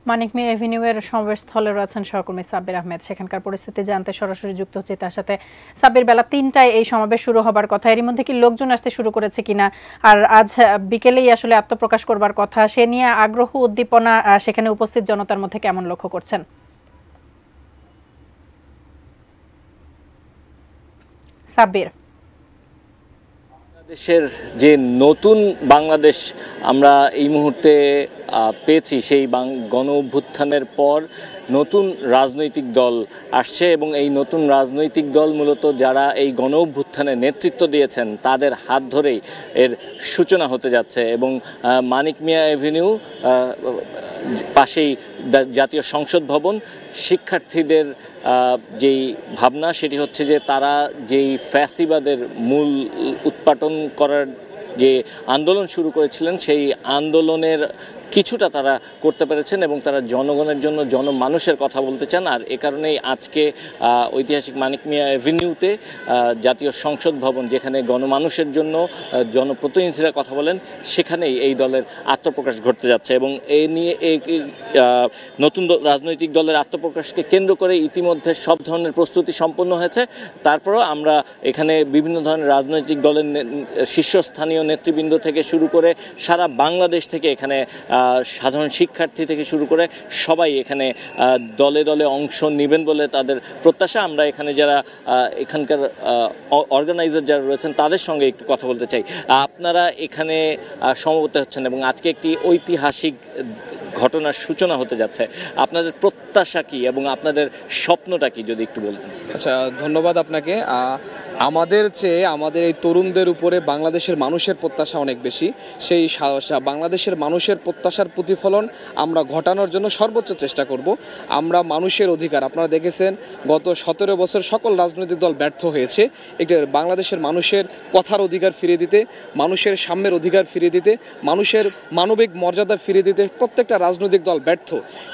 মানিক মিয়া এভিনিউয়ের সমাবেশস্থলে রয়েছেন সহকর্মী সাব্বির আহমেদ। সেখানকার পরিস্থিতি জানতে সরাসরি যুক্ত হচ্ছে তার সাথে। সাব্বির, বেলা ৩টায় এই সমাবেশ শুরু হবার কথা, এরই মধ্যে কি লোকজন আসতে শুরু করেছে কিনা, আর আজ বিকেলেই আসলে আত্মপ্রকাশ করবার কথা, সে নিয়ে আগ্রহ উদ্দীপনা সেখানে উপস্থিত জনতার মধ্যে কেমন লক্ষ্য করছেন? সাব্বির, দেশের যে নতুন বাংলাদেশ আমরা এই মুহূর্তে পেয়েছি, সেই গণ অভ্যুত্থানের পর নতুন রাজনৈতিক দল আসছে এবং এই নতুন রাজনৈতিক দল মূলত যারা এই গণ অভ্যুত্থানে নেতৃত্ব দিয়েছেন তাদের হাত ধরেই এর সূচনা হতে যাচ্ছে। এবং মানিক মিয়া এভিনিউ পাশেই জাতীয় সংসদ ভবন, শিক্ষার্থীদের যেই ভাবনা সেটি হচ্ছে যে তারা যেই ফ্যাসিবাদের মূল উৎপাটন করার যে আন্দোলন শুরু করেছিলেন সেই আন্দোলনের কিছুটা তারা করতে পেরেছেন এবং তারা জনগণের জন্য জনমানুষের কথা বলতে চান। আর এ কারণেই আজকে ঐতিহাসিক মানিক মিয়া এভিনিউতে জাতীয় সংসদ ভবন, যেখানে গণমানুষের জন্য জনপ্রতিনিধিরা কথা বলেন, সেখানেই এই দলের আত্মপ্রকাশ ঘটতে যাচ্ছে। এবং এ নিয়ে এই নতুন রাজনৈতিক দলের আত্মপ্রকাশকে কেন্দ্র করে ইতিমধ্যে সব ধরনের প্রস্তুতি সম্পন্ন হয়েছে। তারপরও আমরা এখানে বিভিন্ন ধরনের রাজনৈতিক দলের শীর্ষস্থানীয় নেতৃবৃন্দ থেকে শুরু করে সারা বাংলাদেশ থেকে, এখানে সাধারণ শিক্ষার্থী থেকে শুরু করে সবাই এখানে দলে দলে অংশ নেবেন বলে তাদের প্রত্যাশা। আমরা এখানে যারা এখানকার অর্গানাইজার যারা রয়েছেন তাদের সঙ্গে একটু কথা বলতে চাই। আপনারা এখানে সমবেত হচ্ছেন এবং আজকে একটি ঐতিহাসিক ঘটনার সূচনা হতে যাচ্ছে, আপনাদের প্রত্যাশা কি এবং আপনাদের স্বপ্নটা কি যদি একটু বলতেন? আচ্ছা, ধন্যবাদ আপনাকে। আমাদের চেয়ে আমাদের এই তরুণদের উপরে বাংলাদেশের মানুষের প্রত্যাশা অনেক বেশি। সেই বাংলাদেশের মানুষের প্রত্যাশার প্রতিফলন আমরা ঘটানোর জন্য সর্বোচ্চ চেষ্টা করব। আমরা মানুষের অধিকার, আপনারা দেখেছেন গত 17 বছর সকল রাজনৈতিক দল ব্যর্থ হয়েছে একটি বাংলাদেশের মানুষের কথার অধিকার ফিরিয়ে দিতে, মানুষের সাম্যের অধিকার ফিরিয়ে দিতে, মানুষের মানবিক মর্যাদা ফিরিয়ে দিতে প্রত্যেকটা রাজনৈতিক দল ব্যর্থ।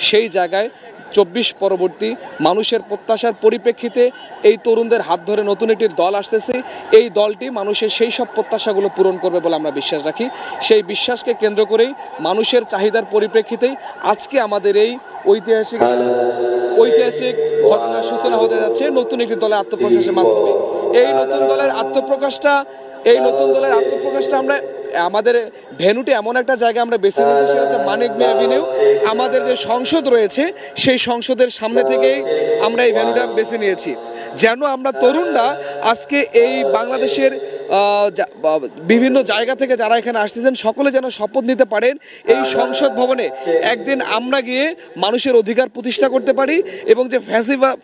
সেই জায়গায় 24 পরবর্তী মানুষের প্রত্যাশার পরিপ্রেক্ষিতে এই তরুণদের হাত ধরে নতুন একটি দল আসতেছে। এই দলটি মানুষের সেই সব প্রত্যাশাগুলো পূরণ করবে বলে আমরা বিশ্বাস রাখি। সেই কেন্দ্র করেই মানুষের চাহিদার পরিপ্রেক্ষিতেই আজকে আমাদের এই ঐতিহাসিক ঘটনার সূচনা হতে যাচ্ছে নতুন একটি দলের আত্মপ্রকাশের মাধ্যমে। এই নতুন দলের আত্মপ্রকাশটা আমরা আমাদের ভেন্যুটি এমন একটা জায়গা আমরা বেছে নিয়েছি, সেটা হচ্ছে মানিক মিয়া এভিনিউ। আমাদের যে সংসদ রয়েছে সেই সংসদের সামনে থেকেই আমরা এই ভেন্যুটা বেছে নিয়েছি, যেন আমরা তরুণরা আজকে এই বাংলাদেশের বিভিন্ন জায়গা থেকে যারা এখানে আসতেছেন সকলে যেন শপথ নিতে পারেন এই সংসদ ভবনে একদিন আমরা গিয়ে মানুষের অধিকার প্রতিষ্ঠা করতে পারি এবং যে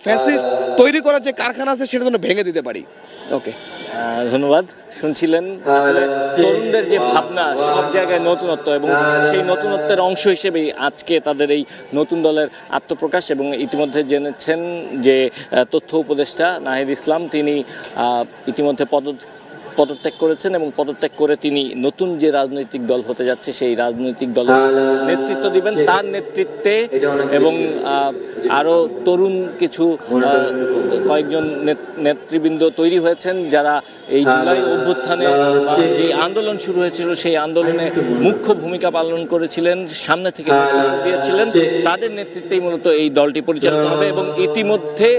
ফ্যাসিস্ট তৈরি করার যে কারখানা আছে সেটা যেন ভেঙে দিতে পারি। ওকে, ধন্যবাদ। শুনছিলেন আসলে তরুণদের যে ভাবনা, সব জায়গায় নতুনত্ব, এবং সেই নতুনত্বের অংশ হিসেবেই আজকে তাদের এই নতুন দলের আত্মপ্রকাশ। এবং ইতিমধ্যে জেনেছেন যে তথ্য উপদেষ্টা নাহিদ ইসলাম তিনি ইতিমধ্যে পদত্যাগ করেছেন এবং পদত্যাগ করে তিনি নতুন যে রাজনৈতিক দল হতে যাচ্ছে সেই রাজনৈতিক দলের নেতৃত্ব দিবেন। তার নেতৃত্বে এবং আরও তরুণ কিছু কয়েকজন নেতৃবৃন্দ তৈরি হয়েছেন যারা এই জুলাই অভ্যুত্থানে যে আন্দোলন শুরু হয়েছিল সেই আন্দোলনে মুখ্য ভূমিকা পালন করেছিলেন, সামনে থেকে নেতৃত্ব দিয়েছিলেন। তাদের নেতৃত্বেই মূলত এই দলটি পরিচালিত হবে। এবং ইতিমধ্যে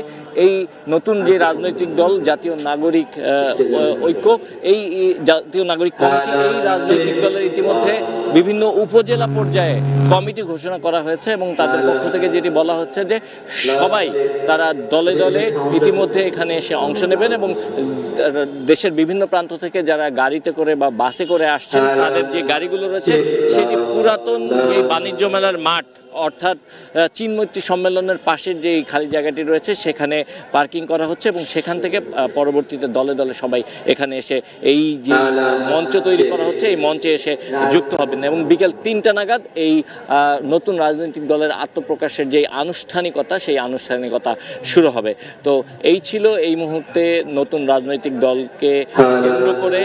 এই নতুন যে রাজনৈতিক দল জাতীয় নাগরিক ঐক্য, এই জাতীয় নাগরিক কমিটি, এই রাজনৈতিক দলের ইতিমধ্যে বিভিন্ন উপজেলা পর্যায়ে কমিটি ঘোষণা করা হয়েছে এবং তাদের পক্ষ থেকে যেটি বলা হচ্ছে যে সবাই তারা দলে দলে ইতিমধ্যে এখানে এসে অংশ নেবেন এবং দেশের বিভিন্ন প্রান্ত থেকে যারা গাড়িতে করে বা বাসে করে আসছেন তাদের যে গাড়িগুলো রয়েছে সেটি পুরাতন যে বাণিজ্য মেলার মাঠ অর্থাৎ চীনমৈত্রী সম্মেলনের পাশের যে খালি জায়গাটি রয়েছে সেখানে পার্কিং করা হচ্ছে এবং সেখান থেকে পরবর্তীতে দলে দলে সবাই এখানে এসে এই যে মঞ্চ তৈরি করা হচ্ছে এই মঞ্চে এসে যুক্ত হবেন এবং বিকেল 3টা নাগাদ এই নতুন রাজনৈতিক দলের আত্মপ্রকাশের যে আনুষ্ঠানিকতা সেই আনুষ্ঠানিকতা শুরু হবে। তো এই ছিল এই মুহূর্তে নতুন রাজনৈতিক দলকে কেন্দ্র করে